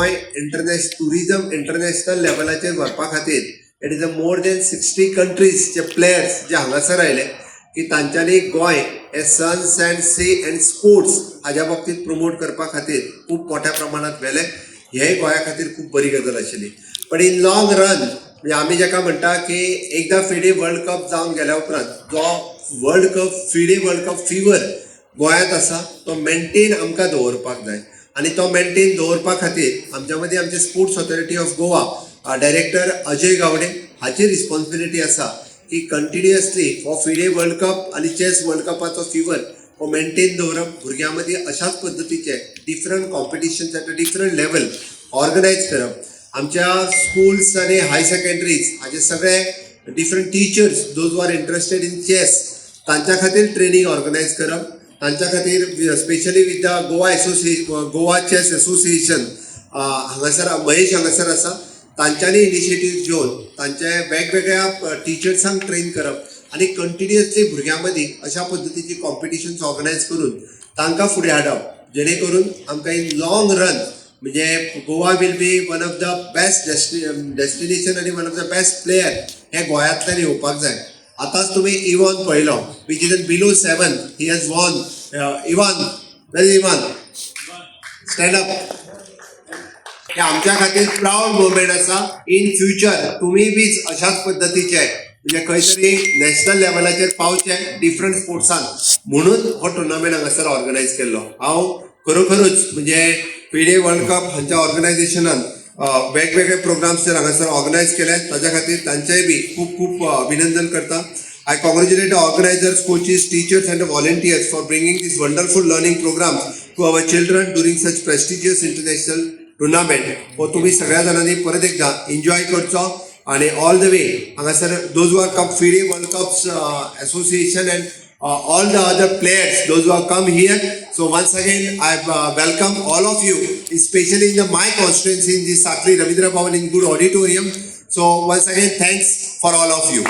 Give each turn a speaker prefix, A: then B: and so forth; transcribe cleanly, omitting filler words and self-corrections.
A: Goa tourism international लेवलाचेर व्हरपा खातीर it is more than 60 countries जे प्लेयर्स जे हांगासर आयले की तांच्यांनी गोंय हे suns and sea and sports हाज्या बाबतींत प्रमोट करपा खातीर खूब मोठ्या प्रमाणात व्हेले. हेय गोंया खातीर खूब बरी गजाल आशिल्ली. पण इन लॉंग रन म्हणजे आमी जेका म्हणटा की एकदा फिडे वर्ल्ड कप जावन गेल्या उपरांत जो फिडे वर्ल्ड कप फिवर गोंयांत आसा तो मेंटेन आमकां दवरपाक जाय. आणि तो मेंटेन दवरपा खातीर आमच्या मदीं आमचे sports authority of Goa director Ajay Gawde हाची रिस्पॉन्सिबिलिटी आसा की कंटिन्युअसली हो फिडे वर्ल्ड कप आनी चेस वर्ल्ड कपाचो फिवर हो मेंटेन दवरप. भुरग्यां मदीं अशाच पद्दतीचे different competitions at a different level organise करप. आमच्या स्कूल्स आनी हाय सेकंडरीज हाचे सगळे different teachers those are interested in chess तांच्या खातीर ट्रेनिंग ऑर्गनायज करप. तांच्या खातीर specially with the Goa chess association हांगासर महेश हांगासर आसा तांच्यांनी इनिशिएटीव घेवन तांचे वेगवेगळ्या टिचर्सांक ट्रेन करप आनी कंटिन्युअसली भुरग्यां मदीं अशा पद्दतीची कॉम्पिटिशन्स ऑर्गनायज करून तांकां फुडें हाडप जेणे करून आमकां इन लॉंग रन म्हणजे Goa will be one of the best destination आनी one of the best player हे गोंयांतल्यान येवपाक जाय. आतांच तुम्ही इवन पळयलो which is below 7 he has won. Even very even stand up. हे आमच्या खातीर प्राऊड मोमेंट आसा. इन फ्युचर तुमी बीच अशाच पद्दतीचे म्हणजे खंय तरी नॅशनल लेवलाचेर पावचे डिफरंट स्पोर्ट्सान म्हणून हो टुर्नामेंट हांगासर ऑर्गनायज केल्लो. हांव खरोखरूच म्हणजे फिडे वर्ल्ड कप हांच्या ऑर्गनायझेशनान वेगवेगळे प्रोग्राम्स जर हांगासर ऑर्गनायज केले ताच्या खातीर तांचेय बी खूप खूप अभिनंदन करता. I congratulate organisers, coaches, teachers and volunteers for bringing these wonderful learning programmes to our children during such prestigious international tournament. हो तुम्ही सगळ्या जाणांनी परत एकदा एन्जॉय करचो आणि ऑल द वे हांगासर those world cup FIDE world cups association and all the other players, those who have come here. So once again, I welcome all of you, especially in my constituency in the Sakri Ravindra Bhavan in good auditorium. So once again, thanks for all of you.